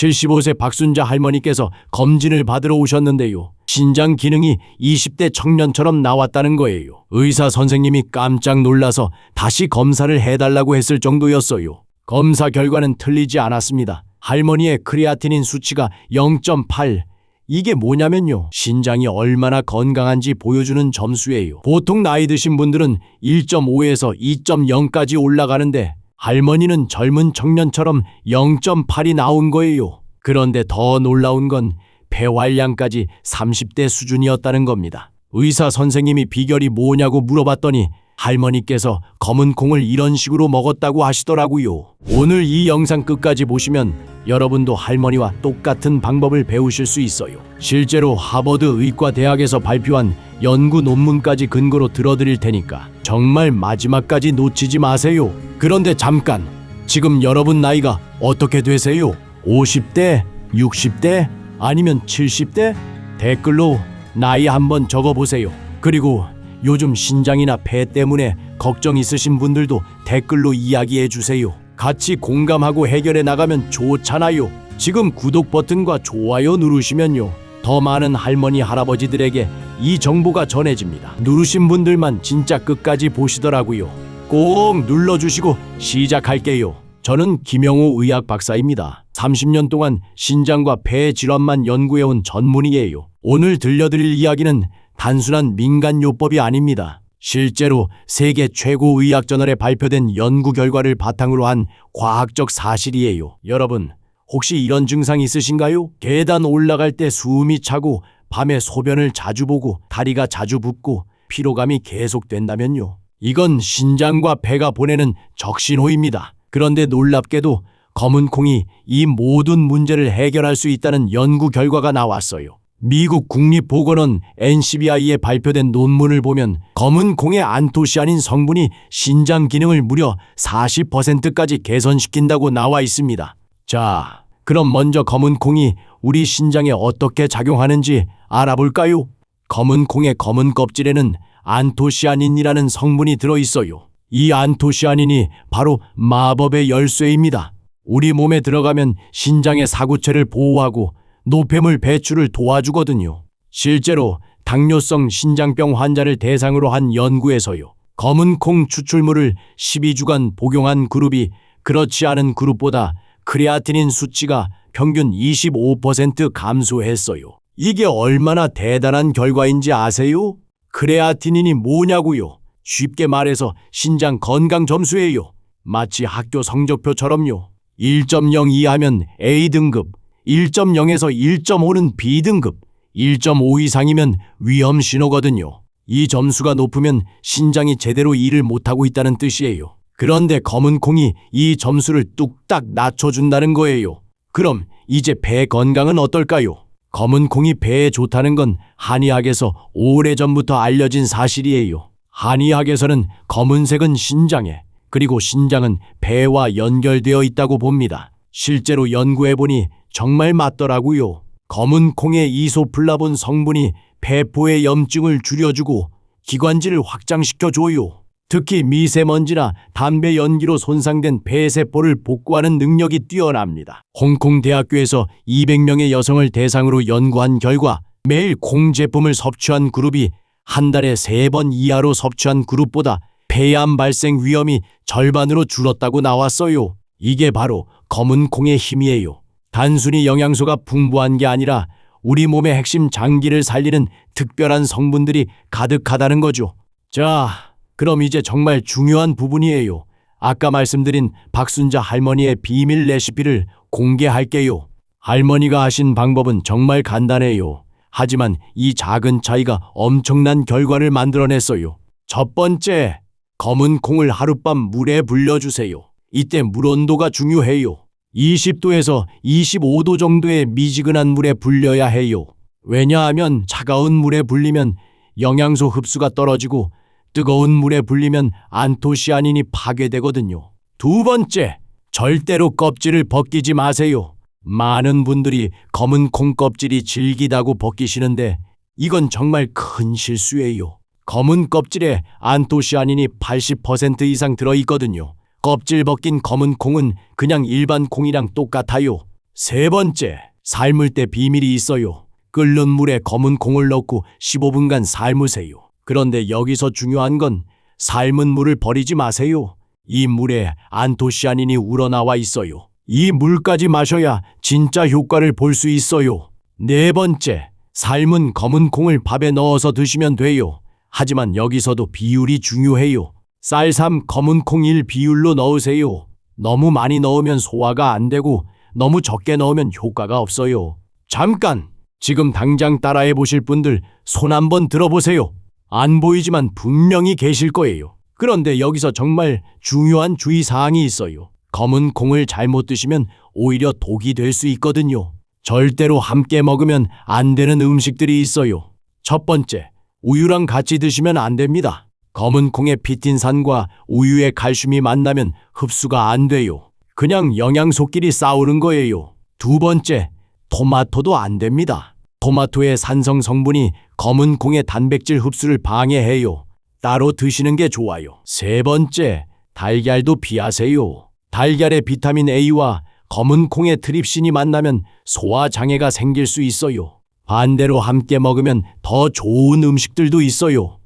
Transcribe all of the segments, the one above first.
75세 박순자 할머니께서 검진을 받으러 오셨는데요. 신장 기능이 20대 청년처럼 나왔다는 거예요. 의사 선생님이 깜짝 놀라서 다시 검사를 해달라고 했을 정도였어요. 검사 결과는 틀리지 않았습니다. 할머니의 크레아티닌 수치가 0.8. 이게 뭐냐면요, 신장이 얼마나 건강한지 보여주는 점수예요. 보통 나이 드신 분들은 1.5에서 2.0까지 올라가는데 할머니는 젊은 청년처럼 0.8이 나온 거예요. 그런데 더 놀라운 건 폐활량까지 30대 수준이었다는 겁니다. 의사 선생님이 비결이 뭐냐고 물어봤더니 할머니께서 검은 콩을 이런 식으로 먹었다고 하시더라고요. 오늘 이 영상 끝까지 보시면 여러분도 할머니와 똑같은 방법을 배우실 수 있어요. 실제로 하버드 의과대학에서 발표한 연구 논문까지 근거로 들어드릴 테니까 정말 마지막까지 놓치지 마세요. 그런데 잠깐, 지금 여러분 나이가 어떻게 되세요? 50대? 60대? 아니면 70대? 댓글로 나이 한번 적어보세요. 그리고 요즘 신장이나 폐 때문에 걱정 있으신 분들도 댓글로 이야기해 주세요. 같이 공감하고 해결해 나가면 좋잖아요. 지금 구독 버튼과 좋아요 누르시면요, 더 많은 할머니 할아버지들에게 이 정보가 전해집니다. 누르신 분들만 진짜 끝까지 보시더라고요. 꼭 눌러주시고 시작할게요. 저는 김영호 의학 박사입니다. 30년 동안 신장과 폐 질환만 연구해온 전문의예요. 오늘 들려드릴 이야기는 단순한 민간요법이 아닙니다. 실제로 세계 최고 의학 저널에 발표된 연구 결과를 바탕으로 한 과학적 사실이에요. 여러분, 혹시 이런 증상 있으신가요? 계단 올라갈 때 숨이 차고 밤에 소변을 자주 보고 다리가 자주 붓고 피로감이 계속된다면요, 이건 신장과 폐가 보내는 적신호입니다. 그런데 놀랍게도 검은 콩이 이 모든 문제를 해결할 수 있다는 연구 결과가 나왔어요. 미국 국립보건원 NCBI에 발표된 논문을 보면 검은 콩의 안토시아닌 성분이 신장 기능을 무려 40%까지 개선시킨다고 나와 있습니다. 자, 그럼 먼저 검은 콩이 우리 신장에 어떻게 작용하는지 알아볼까요? 검은 콩의 검은 껍질에는 안토시아닌이라는 성분이 들어있어요. 이 안토시아닌이 바로 마법의 열쇠입니다. 우리 몸에 들어가면 신장의 사구체를 보호하고 노폐물 배출을 도와주거든요. 실제로 당뇨성 신장병 환자를 대상으로 한 연구에서요, 검은 콩 추출물을 12주간 복용한 그룹이 그렇지 않은 그룹보다 크레아티닌 수치가 평균 25% 감소했어요. 이게 얼마나 대단한 결과인지 아세요? 크레아티닌이 뭐냐고요? 쉽게 말해서 신장 건강 점수예요. 마치 학교 성적표처럼요. 1.0 이하면 A등급, 1.0에서 1.5는 B등급, 1.5 이상이면 위험 신호거든요. 이 점수가 높으면 신장이 제대로 일을 못하고 있다는 뜻이에요. 그런데 검은 콩이 이 점수를 뚝딱 낮춰준다는 거예요. 그럼 이제 폐 건강은 어떨까요? 검은 콩이 폐에 좋다는 건 한의학에서 오래전부터 알려진 사실이에요. 한의학에서는 검은색은 신장에, 그리고 신장은 폐와 연결되어 있다고 봅니다. 실제로 연구해보니 정말 맞더라고요. 검은 콩의 이소플라본 성분이 폐포의 염증을 줄여주고 기관지를 확장시켜줘요. 특히 미세먼지나 담배 연기로 손상된 폐세포를 복구하는 능력이 뛰어납니다. 홍콩 대학교에서 200명의 여성을 대상으로 연구한 결과 매일 콩 제품을 섭취한 그룹이 한 달에 3번 이하로 섭취한 그룹보다 폐암 발생 위험이 절반으로 줄었다고 나왔어요. 이게 바로 검은 콩의 힘이에요. 단순히 영양소가 풍부한 게 아니라 우리 몸의 핵심 장기를 살리는 특별한 성분들이 가득하다는 거죠. 자, 그럼 이제 정말 중요한 부분이에요. 아까 말씀드린 박순자 할머니의 비밀 레시피를 공개할게요. 할머니가 하신 방법은 정말 간단해요. 하지만 이 작은 차이가 엄청난 결과를 만들어냈어요. 첫 번째, 검은 콩을 하룻밤 물에 불려주세요. 이때 물 온도가 중요해요. 20도에서 25도 정도의 미지근한 물에 불려야 해요. 왜냐하면 차가운 물에 불리면 영양소 흡수가 떨어지고 뜨거운 물에 불리면 안토시아닌이 파괴되거든요. 두 번째, 절대로 껍질을 벗기지 마세요. 많은 분들이 검은 콩 껍질이 질기다고 벗기시는데 이건 정말 큰 실수예요. 검은 껍질에 안토시아닌이 80% 이상 들어있거든요. 껍질 벗긴 검은 콩은 그냥 일반 콩이랑 똑같아요. 세 번째, 삶을 때 비밀이 있어요. 끓는 물에 검은 콩을 넣고 15분간 삶으세요. 그런데 여기서 중요한 건 삶은 물을 버리지 마세요. 이 물에 안토시아닌이 우러나와 있어요. 이 물까지 마셔야 진짜 효과를 볼 수 있어요. 네 번째, 삶은 검은 콩을 밥에 넣어서 드시면 돼요. 하지만 여기서도 비율이 중요해요. 쌀3 검은 콩 1 비율로 넣으세요. 너무 많이 넣으면 소화가 안 되고 너무 적게 넣으면 효과가 없어요. 잠깐! 지금 당장 따라해 보실 분들 손 한번 들어보세요. 안 보이지만 분명히 계실 거예요. 그런데 여기서 정말 중요한 주의사항이 있어요. 검은 콩을 잘못 드시면 오히려 독이 될 수 있거든요. 절대로 함께 먹으면 안 되는 음식들이 있어요. 첫 번째, 우유랑 같이 드시면 안 됩니다. 검은 콩의 피틴산과 우유의 칼슘이 만나면 흡수가 안 돼요. 그냥 영양소끼리 싸우는 거예요. 두 번째, 토마토도 안 됩니다. 토마토의 산성 성분이 검은 콩의 단백질 흡수를 방해해요. 따로 드시는 게 좋아요. 세 번째, 달걀도 피하세요. 달걀의 비타민 A와 검은 콩의 트립신이 만나면 소화 장애가 생길 수 있어요. 반대로 함께 먹으면 더 좋은 음식들도 있어요.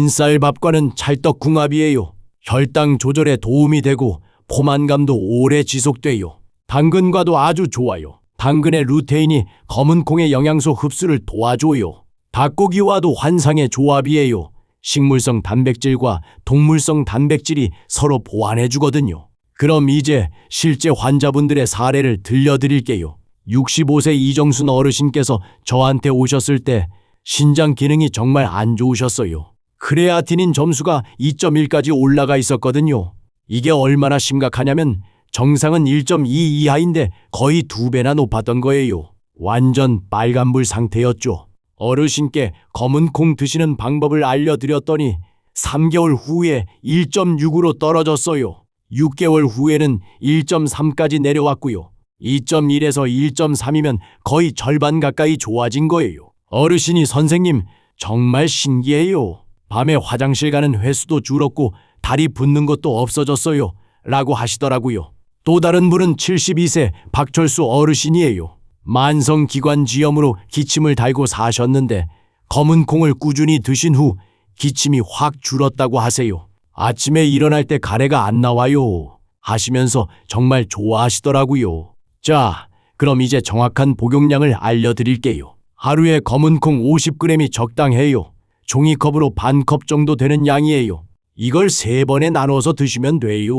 흰쌀밥과는 찰떡궁합이에요. 혈당 조절에 도움이 되고 포만감도 오래 지속돼요. 당근과도 아주 좋아요. 당근의 루테인이 검은 콩의 영양소 흡수를 도와줘요. 닭고기와도 환상의 조합이에요. 식물성 단백질과 동물성 단백질이 서로 보완해 주거든요. 그럼 이제 실제 환자분들의 사례를 들려드릴게요. 65세 이정순 어르신께서 저한테 오셨을 때 신장 기능이 정말 안 좋으셨어요. 크레아티닌 점수가 2.1까지 올라가 있었거든요. 이게 얼마나 심각하냐면 정상은 1.2 이하인데 거의 2배나 높았던 거예요. 완전 빨간불 상태였죠. 어르신께 검은 콩 드시는 방법을 알려드렸더니 3개월 후에 1.6으로 떨어졌어요. 6개월 후에는 1.3까지 내려왔고요. 2.1에서 1.3이면 거의 절반 가까이 좋아진 거예요. 어르신이 선생님 정말 신기해요. 밤에 화장실 가는 횟수도 줄었고 다리 붓는 것도 없어졌어요. 라고 하시더라고요. 또 다른 분은 72세 박철수 어르신이에요. 만성기관지염으로 기침을 달고 사셨는데 검은 콩을 꾸준히 드신 후 기침이 확 줄었다고 하세요. 아침에 일어날 때 가래가 안 나와요. 하시면서 정말 좋아하시더라고요. 자, 그럼 이제 정확한 복용량을 알려드릴게요. 하루에 검은 콩 50g이 적당해요. 종이컵으로 반 컵 정도 되는 양이에요. 이걸 3번에 나눠서 드시면 돼요.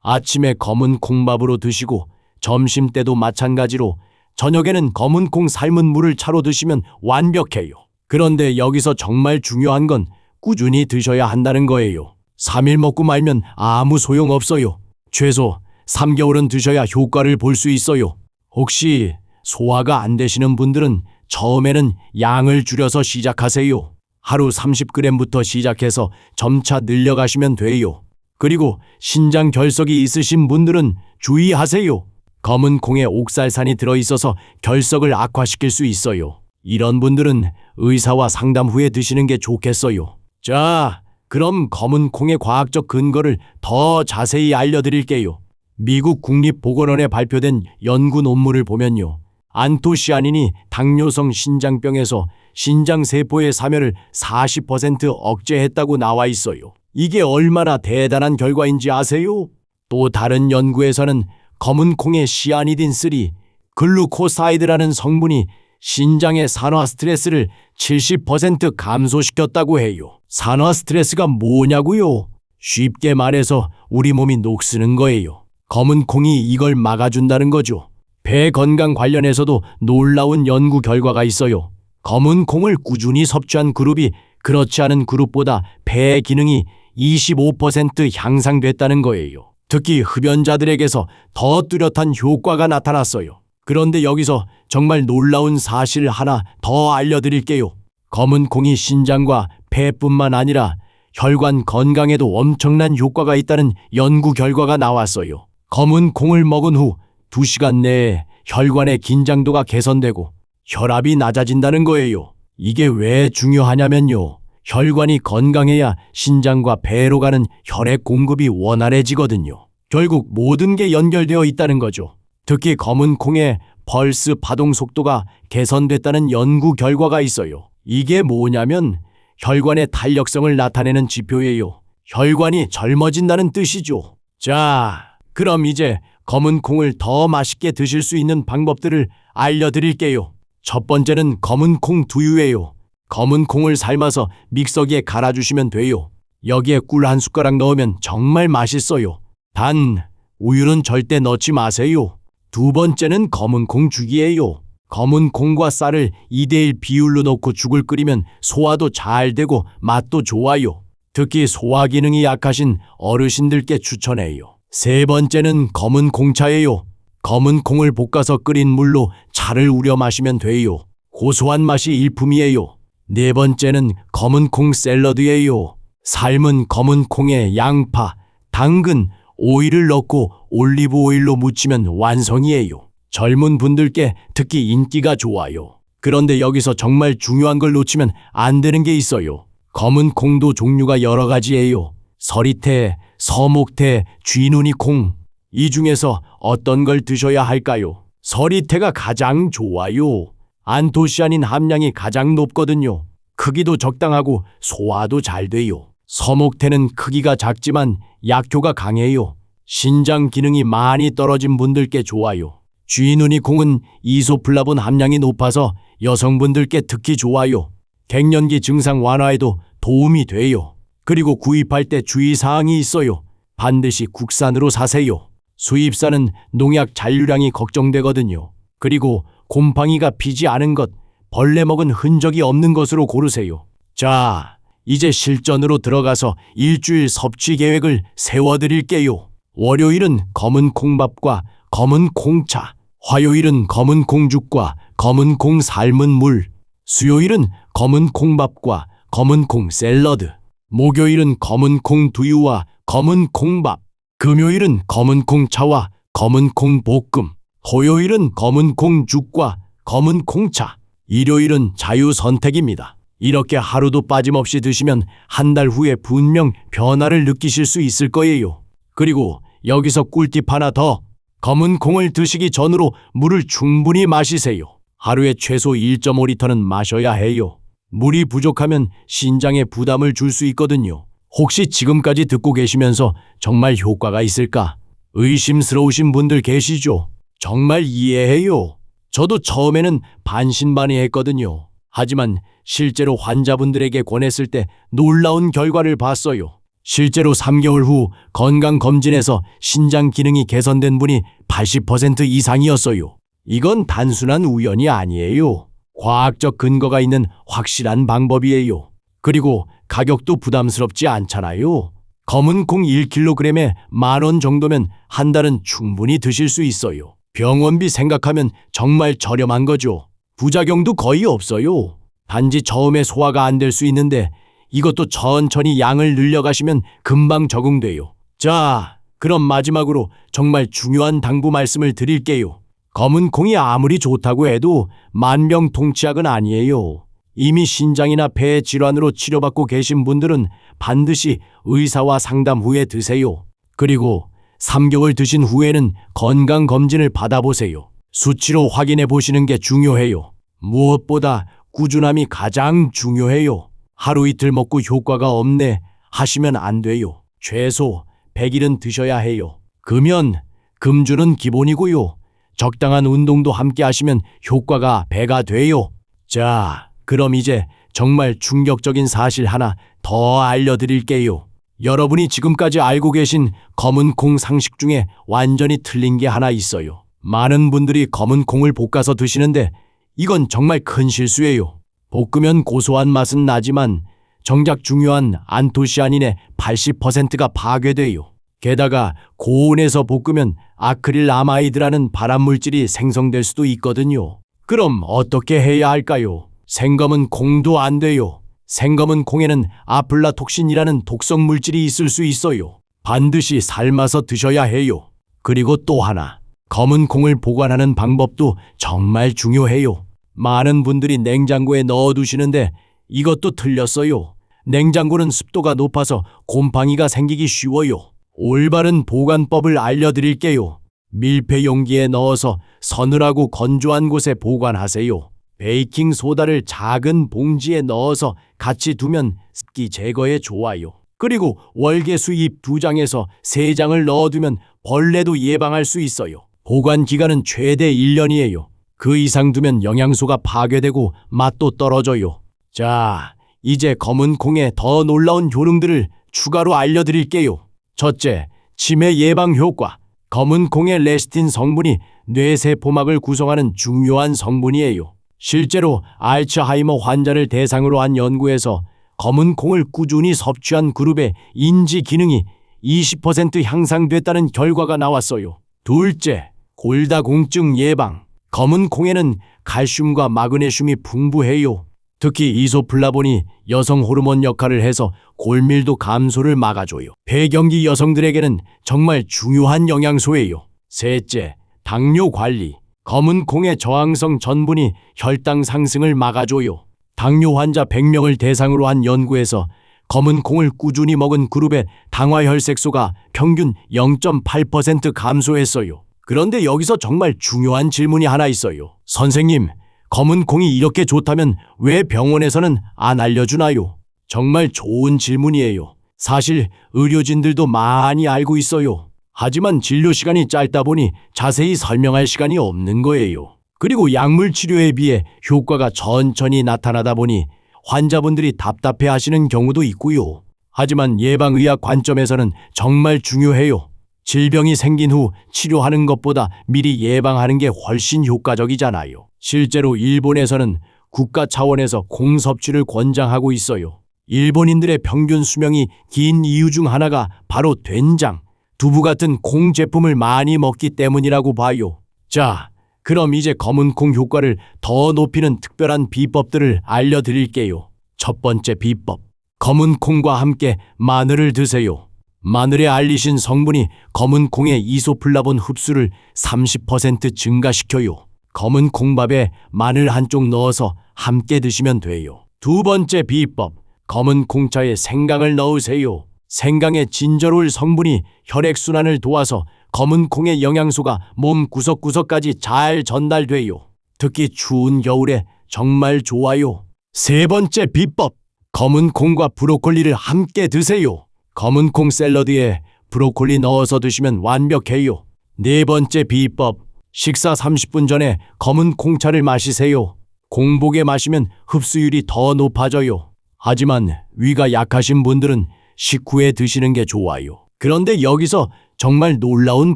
아침에 검은 콩밥으로 드시고 점심 때도 마찬가지로 저녁에는 검은 콩 삶은 물을 차로 드시면 완벽해요. 그런데 여기서 정말 중요한 건 꾸준히 드셔야 한다는 거예요. 3일 먹고 말면 아무 소용 없어요. 최소 3개월은 드셔야 효과를 볼 수 있어요. 혹시 소화가 안 되시는 분들은 처음에는 양을 줄여서 시작하세요. 하루 30g부터 시작해서 점차 늘려가시면 돼요. 그리고 신장 결석이 있으신 분들은 주의하세요. 검은 콩에 옥살산이 들어있어서 결석을 악화시킬 수 있어요. 이런 분들은 의사와 상담 후에 드시는 게 좋겠어요. 자, 그럼 검은 콩의 과학적 근거를 더 자세히 알려드릴게요. 미국 국립보건원에 발표된 연구 논문을 보면요. 안토시아닌이 당뇨성 신장병에서 신장세포의 사멸을 40% 억제했다고 나와 있어요. 이게 얼마나 대단한 결과인지 아세요? 또 다른 연구에서는 검은 콩의 시아니딘3, 글루코사이드라는 성분이 신장의 산화 스트레스를 70% 감소시켰다고 해요. 산화 스트레스가 뭐냐고요? 쉽게 말해서 우리 몸이 녹쓰는 거예요. 검은 콩이 이걸 막아준다는 거죠. 폐 건강 관련해서도 놀라운 연구 결과가 있어요. 검은 콩을 꾸준히 섭취한 그룹이 그렇지 않은 그룹보다 폐 기능이 25% 향상됐다는 거예요. 특히 흡연자들에게서 더 뚜렷한 효과가 나타났어요. 그런데 여기서 정말 놀라운 사실 하나 더 알려드릴게요. 검은 콩이 신장과 폐뿐만 아니라 혈관 건강에도 엄청난 효과가 있다는 연구 결과가 나왔어요. 검은 콩을 먹은 후 2시간 내에 혈관의 긴장도가 개선되고 혈압이 낮아진다는 거예요. 이게 왜 중요하냐면요. 혈관이 건강해야 신장과 폐로 가는 혈액 공급이 원활해지거든요. 결국 모든 게 연결되어 있다는 거죠. 특히 검은 콩에 펄스 파동 속도가 개선됐다는 연구 결과가 있어요. 이게 뭐냐면 혈관의 탄력성을 나타내는 지표예요. 혈관이 젊어진다는 뜻이죠. 자, 그럼 이제 검은 콩을 더 맛있게 드실 수 있는 방법들을 알려드릴게요. 첫 번째는 검은 콩 두유예요. 검은 콩을 삶아서 믹서기에 갈아주시면 돼요. 여기에 꿀 한 숟가락 넣으면 정말 맛있어요. 단, 우유는 절대 넣지 마세요. 두 번째는 검은 콩 죽이에요. 검은 콩과 쌀을 2대1 비율로 넣고 죽을 끓이면 소화도 잘 되고 맛도 좋아요. 특히 소화 기능이 약하신 어르신들께 추천해요. 세 번째는 검은 콩차예요. 검은 콩을 볶아서 끓인 물로 차를 우려 마시면 돼요. 고소한 맛이 일품이에요. 네 번째는 검은 콩 샐러드예요. 삶은 검은 콩에 양파, 당근, 오이를 넣고 올리브 오일로 무치면 완성이에요. 젊은 분들께 특히 인기가 좋아요. 그런데 여기서 정말 중요한 걸 놓치면 안 되는 게 있어요. 검은 콩도 종류가 여러 가지예요. 서리태, 서목태, 쥐눈이 콩. 이 중에서 어떤 걸 드셔야 할까요? 서리태가 가장 좋아요. 안토시아닌 함량이 가장 높거든요. 크기도 적당하고 소화도 잘 돼요. 서목태는 크기가 작지만 약효가 강해요. 신장 기능이 많이 떨어진 분들께 좋아요. 쥐눈이 콩은 이소플라본 함량이 높아서 여성분들께 특히 좋아요. 갱년기 증상 완화에도 도움이 돼요. 그리고 구입할 때 주의사항이 있어요. 반드시 국산으로 사세요. 수입산은 농약 잔류량이 걱정되거든요. 그리고 곰팡이가 피지 않은 것, 벌레 먹은 흔적이 없는 것으로 고르세요. 자, 이제 실전으로 들어가서 일주일 섭취 계획을 세워드릴게요. 월요일은 검은 콩밥과 검은 콩차, 화요일은 검은 콩죽과 검은 콩 삶은 물, 수요일은 검은 콩밥과 검은 콩 샐러드, 목요일은 검은 콩 두유와 검은 콩밥, 금요일은 검은 콩차와 검은 콩 볶음, 토요일은 검은 콩죽과 검은 콩차, 일요일은 자유선택입니다. 이렇게 하루도 빠짐없이 드시면 한 달 후에 분명 변화를 느끼실 수 있을 거예요. 그리고 여기서 꿀팁 하나 더. 검은 콩을 드시기 전으로 물을 충분히 마시세요. 하루에 최소 1.5리터는 마셔야 해요. 물이 부족하면 신장에 부담을 줄 수 있거든요. 혹시 지금까지 듣고 계시면서 정말 효과가 있을까? 의심스러우신 분들 계시죠? 정말 이해해요. 저도 처음에는 반신반의했거든요. 하지만 실제로 환자분들에게 권했을 때 놀라운 결과를 봤어요. 실제로 3개월 후 건강검진에서 신장 기능이 개선된 분이 80% 이상이었어요. 이건 단순한 우연이 아니에요. 과학적 근거가 있는 확실한 방법이에요. 그리고 가격도 부담스럽지 않잖아요. 검은 콩 1kg에 10,000원 정도면 한 달은 충분히 드실 수 있어요. 병원비 생각하면 정말 저렴한 거죠. 부작용도 거의 없어요. 단지 처음에 소화가 안 될 수 있는데 이것도 천천히 양을 늘려가시면 금방 적응돼요. 자, 그럼 마지막으로 정말 중요한 당부 말씀을 드릴게요. 검은 콩이 아무리 좋다고 해도 만병통치약은 아니에요. 이미 신장이나 폐 질환으로 치료받고 계신 분들은 반드시 의사와 상담 후에 드세요. 그리고 3개월 드신 후에는 건강검진을 받아보세요. 수치로 확인해 보시는 게 중요해요. 무엇보다 꾸준함이 가장 중요해요. 하루 이틀 먹고 효과가 없네 하시면 안 돼요. 최소 100일은 드셔야 해요. 금연, 금주는 기본이고요. 적당한 운동도 함께 하시면 효과가 배가 돼요. 자, 그럼 이제 정말 충격적인 사실 하나 더 알려드릴게요. 여러분이 지금까지 알고 계신 검은 콩 상식 중에 완전히 틀린 게 하나 있어요. 많은 분들이 검은 콩을 볶아서 드시는데 이건 정말 큰 실수예요. 볶으면 고소한 맛은 나지만 정작 중요한 안토시아닌의 80%가 파괴돼요. 게다가 고온에서 볶으면 아크릴아마이드라는 발암물질이 생성될 수도 있거든요. 그럼 어떻게 해야 할까요? 생검은 콩도 안 돼요. 생검은 콩에는 아플라톡신이라는 독성 물질이 있을 수 있어요. 반드시 삶아서 드셔야 해요. 그리고 또 하나, 검은 콩을 보관하는 방법도 정말 중요해요. 많은 분들이 냉장고에 넣어두시는데 이것도 틀렸어요. 냉장고는 습도가 높아서 곰팡이가 생기기 쉬워요. 올바른 보관법을 알려드릴게요. 밀폐 용기에 넣어서 서늘하고 건조한 곳에 보관하세요. 베이킹 소다를 작은 봉지에 넣어서 같이 두면 습기 제거에 좋아요. 그리고 월계수잎 2장에서 3장을 넣어두면 벌레도 예방할 수 있어요. 보관 기간은 최대 1년이에요. 그 이상 두면 영양소가 파괴되고 맛도 떨어져요. 자, 이제 검은 콩의 더 놀라운 효능들을 추가로 알려드릴게요. 첫째, 치매 예방 효과. 검은 콩의 레시틴 성분이 뇌세포막을 구성하는 중요한 성분이에요. 실제로 알츠하이머 환자를 대상으로 한 연구에서 검은 콩을 꾸준히 섭취한 그룹의 인지 기능이 20% 향상됐다는 결과가 나왔어요. 둘째, 골다공증 예방. 검은 콩에는 칼슘과 마그네슘이 풍부해요. 특히 이소플라본이 여성 호르몬 역할을 해서 골밀도 감소를 막아줘요. 폐경기 여성들에게는 정말 중요한 영양소예요. 셋째, 당뇨 관리. 검은 콩의 저항성 전분이 혈당 상승을 막아줘요. 당뇨 환자 100명을 대상으로 한 연구에서 검은 콩을 꾸준히 먹은 그룹의 당화혈색소가 평균 0.8% 감소했어요. 그런데 여기서 정말 중요한 질문이 하나 있어요. 선생님, 검은 콩이 이렇게 좋다면 왜 병원에서는 안 알려주나요? 정말 좋은 질문이에요. 사실 의료진들도 많이 알고 있어요. 하지만 진료 시간이 짧다 보니 자세히 설명할 시간이 없는 거예요. 그리고 약물 치료에 비해 효과가 천천히 나타나다 보니 환자분들이 답답해 하시는 경우도 있고요. 하지만 예방의학 관점에서는 정말 중요해요. 질병이 생긴 후 치료하는 것보다 미리 예방하는 게 훨씬 효과적이잖아요. 실제로 일본에서는 국가 차원에서 콩 섭취를 권장하고 있어요. 일본인들의 평균 수명이 긴 이유 중 하나가 바로 된장, 두부 같은 콩 제품을 많이 먹기 때문이라고 봐요. 자, 그럼 이제 검은 콩 효과를 더 높이는 특별한 비법들을 알려드릴게요. 첫 번째 비법, 검은 콩과 함께 마늘을 드세요. 마늘에 알리신 성분이 검은 콩의 이소플라본 흡수를 30% 증가시켜요. 검은 콩밥에 마늘 한쪽 넣어서 함께 드시면 돼요. 두 번째 비법, 검은 콩차에 생강을 넣으세요. 생강의 진저롤 성분이 혈액순환을 도와서 검은 콩의 영양소가 몸 구석구석까지 잘 전달돼요. 특히 추운 겨울에 정말 좋아요. 세 번째 비법, 검은 콩과 브로콜리를 함께 드세요. 검은 콩 샐러드에 브로콜리 넣어서 드시면 완벽해요. 네 번째 비법, 식사 30분 전에 검은 콩차를 마시세요. 공복에 마시면 흡수율이 더 높아져요. 하지만 위가 약하신 분들은 식후에 드시는 게 좋아요. 그런데 여기서 정말 놀라운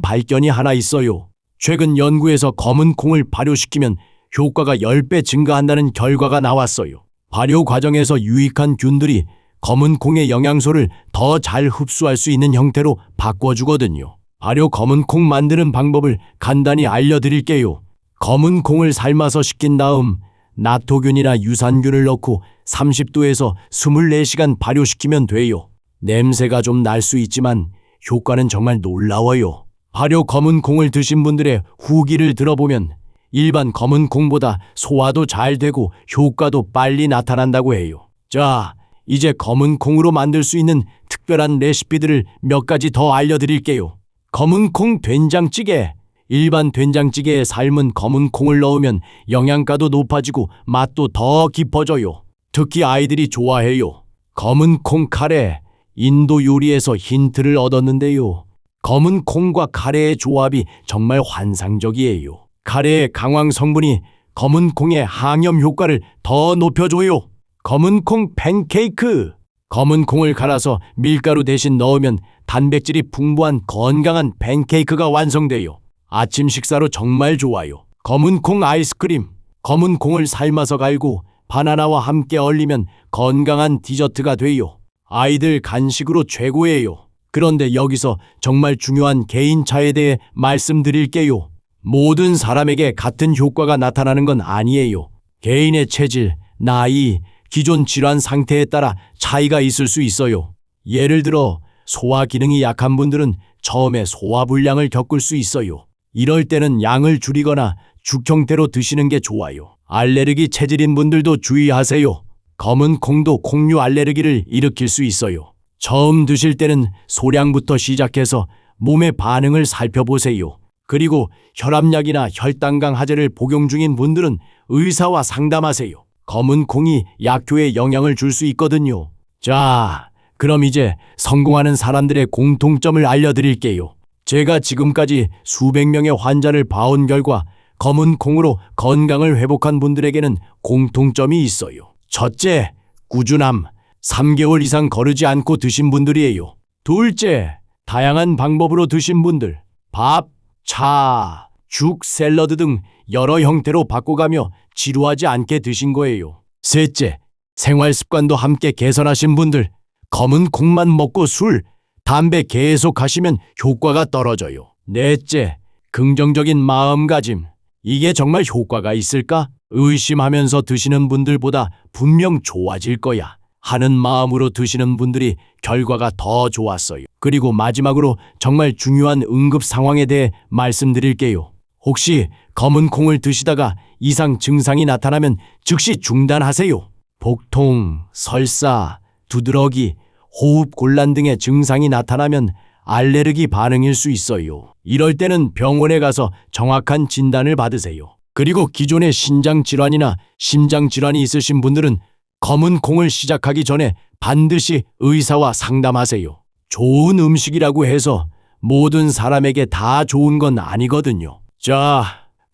발견이 하나 있어요. 최근 연구에서 검은 콩을 발효시키면 효과가 10배 증가한다는 결과가 나왔어요. 발효 과정에서 유익한 균들이 검은 콩의 영양소를 더 잘 흡수할 수 있는 형태로 바꿔주거든요. 발효 검은 콩 만드는 방법을 간단히 알려드릴게요. 검은 콩을 삶아서 식힌 다음 나토균이나 유산균을 넣고 30도에서 24시간 발효시키면 돼요. 냄새가 좀 날 수 있지만 효과는 정말 놀라워요. 발효 검은 콩을 드신 분들의 후기를 들어보면 일반 검은 콩보다 소화도 잘 되고 효과도 빨리 나타난다고 해요. 자, 이제 검은 콩으로 만들 수 있는 특별한 레시피들을 몇 가지 더 알려드릴게요. 검은 콩 된장찌개. 일반 된장찌개에 삶은 검은 콩을 넣으면 영양가도 높아지고 맛도 더 깊어져요. 특히 아이들이 좋아해요. 검은 콩 카레. 인도 요리에서 힌트를 얻었는데요. 검은 콩과 카레의 조합이 정말 환상적이에요. 카레의 강황 성분이 검은 콩의 항염 효과를 더 높여줘요. 검은 콩 팬케이크. 검은 콩을 갈아서 밀가루 대신 넣으면 단백질이 풍부한 건강한 팬케이크가 완성돼요. 아침 식사로 정말 좋아요. 검은 콩 아이스크림. 검은 콩을 삶아서 갈고 바나나와 함께 얼리면 건강한 디저트가 돼요. 아이들 간식으로 최고예요. 그런데 여기서 정말 중요한 개인차에 대해 말씀드릴게요. 모든 사람에게 같은 효과가 나타나는 건 아니에요. 개인의 체질, 나이, 기존 질환 상태에 따라 차이가 있을 수 있어요. 예를 들어 소화 기능이 약한 분들은 처음에 소화불량을 겪을 수 있어요. 이럴 때는 양을 줄이거나 죽 형태로 드시는 게 좋아요. 알레르기 체질인 분들도 주의하세요. 검은 콩도 콩류 알레르기를 일으킬 수 있어요. 처음 드실 때는 소량부터 시작해서 몸의 반응을 살펴보세요. 그리고 혈압약이나 혈당강 하제를 복용 중인 분들은 의사와 상담하세요. 검은 콩이 약효에 영향을 줄 수 있거든요. 자, 그럼 이제 성공하는 사람들의 공통점을 알려드릴게요. 제가 지금까지 수백 명의 환자를 봐온 결과 검은 콩으로 건강을 회복한 분들에게는 공통점이 있어요. 첫째, 꾸준함. 3개월 이상 거르지 않고 드신 분들이에요. 둘째, 다양한 방법으로 드신 분들. 밥, 차, 죽, 샐러드 등 여러 형태로 바꿔가며 지루하지 않게 드신 거예요. 셋째, 생활 습관도 함께 개선하신 분들. 검은 콩만 먹고 술, 담배 계속 하시면 효과가 떨어져요. 넷째, 긍정적인 마음가짐. 이게 정말 효과가 있을까? 의심하면서 드시는 분들보다 분명 좋아질 거야 하는 마음으로 드시는 분들이 결과가 더 좋았어요. 그리고 마지막으로 정말 중요한 응급 상황에 대해 말씀드릴게요. 혹시 검은 콩을 드시다가 이상 증상이 나타나면 즉시 중단하세요. 복통, 설사, 두드러기, 호흡 곤란 등의 증상이 나타나면 알레르기 반응일 수 있어요. 이럴 때는 병원에 가서 정확한 진단을 받으세요. 그리고 기존의 신장 질환이나 심장 질환이 있으신 분들은 검은 콩을 시작하기 전에 반드시 의사와 상담하세요. 좋은 음식이라고 해서 모든 사람에게 다 좋은 건 아니거든요. 자,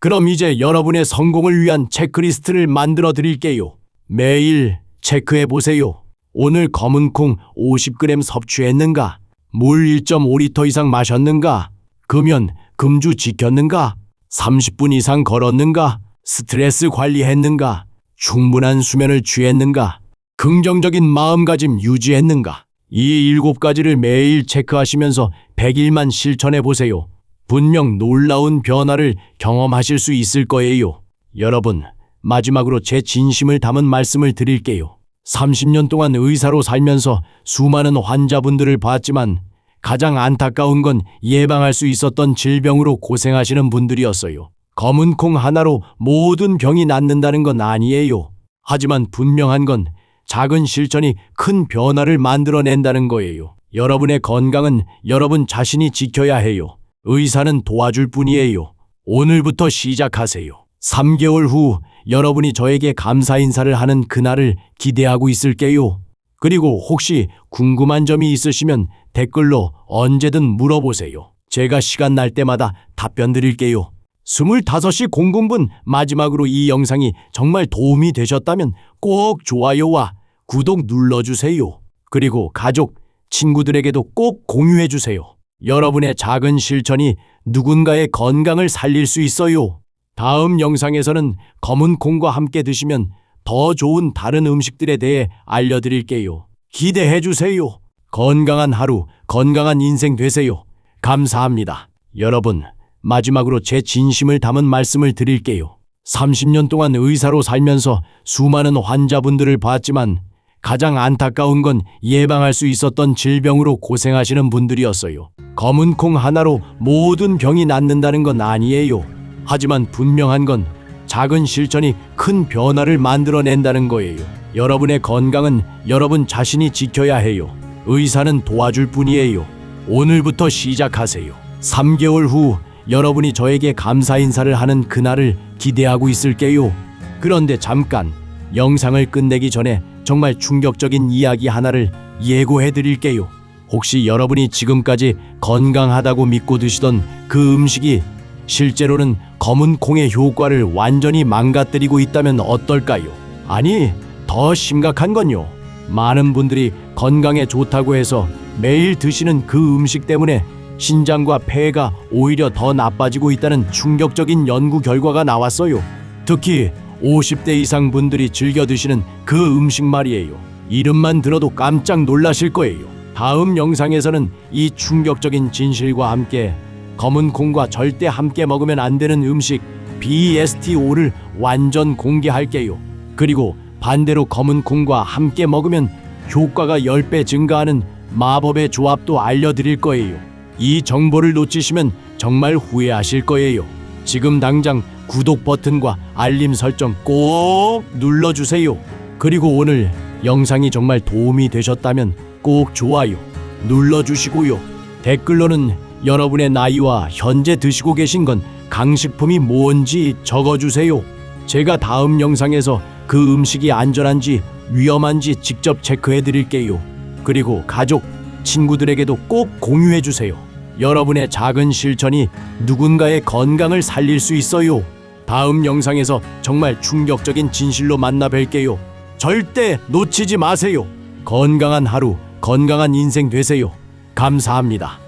그럼 이제 여러분의 성공을 위한 체크리스트를 만들어 드릴게요. 매일 체크해 보세요. 오늘 검은 콩 50g 섭취했는가? 물 1.5리터 이상 마셨는가? 금연, 금주 지켰는가? 30분 이상 걸었는가? 스트레스 관리했는가? 충분한 수면을 취했는가? 긍정적인 마음가짐 유지했는가? 이 7가지를 매일 체크하시면서 100일만 실천해 보세요. 분명 놀라운 변화를 경험하실 수 있을 거예요. 여러분, 마지막으로 제 진심을 담은 말씀을 드릴게요. 30년 동안 의사로 살면서 수많은 환자분들을 봤지만 가장 안타까운 건 예방할 수 있었던 질병으로 고생하시는 분들이었어요. 검은 콩 하나로 모든 병이 낫는다는 건 아니에요. 하지만 분명한 건 작은 실천이 큰 변화를 만들어낸다는 거예요. 여러분의 건강은 여러분 자신이 지켜야 해요. 의사는 도와줄 뿐이에요. 오늘부터 시작하세요. 3개월 후 여러분이 저에게 감사 인사를 하는 그날을 기대하고 있을게요. 그리고 혹시 궁금한 점이 있으시면 댓글로 언제든 물어보세요. 제가 시간 날 때마다 답변 드릴게요. 25시 00분 마지막으로 이 영상이 정말 도움이 되셨다면 꼭 좋아요와 구독 눌러주세요. 그리고 가족, 친구들에게도 꼭 공유해주세요. 여러분의 작은 실천이 누군가의 건강을 살릴 수 있어요. 다음 영상에서는 검은 콩과 함께 드시면 더 좋은 다른 음식들에 대해 알려드릴게요. 기대해주세요. 건강한 하루, 건강한 인생 되세요. 감사합니다. 여러분, 마지막으로 제 진심을 담은 말씀을 드릴게요. 30년 동안 의사로 살면서 수많은 환자분들을 봤지만 가장 안타까운 건 예방할 수 있었던 질병으로 고생하시는 분들이었어요. 검은 콩 하나로 모든 병이 낫는다는 건 아니에요. 하지만 분명한 건 작은 실천이 큰 변화를 만들어낸다는 거예요. 여러분의 건강은 여러분 자신이 지켜야 해요. 의사는 도와줄 뿐이에요. 오늘부터 시작하세요. 3개월 후 여러분이 저에게 감사 인사를 하는 그날을 기대하고 있을게요. 그런데 잠깐, 영상을 끝내기 전에 정말 충격적인 이야기 하나를 예고해 드릴게요. 혹시 여러분이 지금까지 건강하다고 믿고 드시던 그 음식이 실제로는 검은 콩의 효과를 완전히 망가뜨리고 있다면 어떨까요? 아니, 더 심각한 건요. 많은 분들이 건강에 좋다고 해서 매일 드시는 그 음식 때문에 신장과 폐가 오히려 더 나빠지고 있다는 충격적인 연구 결과가 나왔어요. 특히 50대 이상 분들이 즐겨 드시는 그 음식 말이에요. 이름만 들어도 깜짝 놀라실 거예요. 다음 영상에서는 이 충격적인 진실과 함께 검은 콩과 절대 함께 먹으면 안 되는 음식 BEST5를 완전 공개할게요. 그리고 반대로 검은 콩과 함께 먹으면 효과가 10배 증가하는 마법의 조합도 알려드릴 거예요. 이 정보를 놓치시면 정말 후회하실 거예요. 지금 당장 구독 버튼과 알림 설정 꼭 눌러주세요. 그리고 오늘 영상이 정말 도움이 되셨다면 꼭 좋아요 눌러주시고요. 댓글로는 여러분의 나이와 현재 드시고 계신 건 강식품이 뭔지 적어주세요. 제가 다음 영상에서 그 음식이 안전한지 위험한지 직접 체크해 드릴게요. 그리고 가족, 친구들에게도 꼭 공유해 주세요. 여러분의 작은 실천이 누군가의 건강을 살릴 수 있어요. 다음 영상에서 정말 충격적인 진실로 만나 뵐게요. 절대 놓치지 마세요. 건강한 하루, 건강한 인생 되세요. 감사합니다.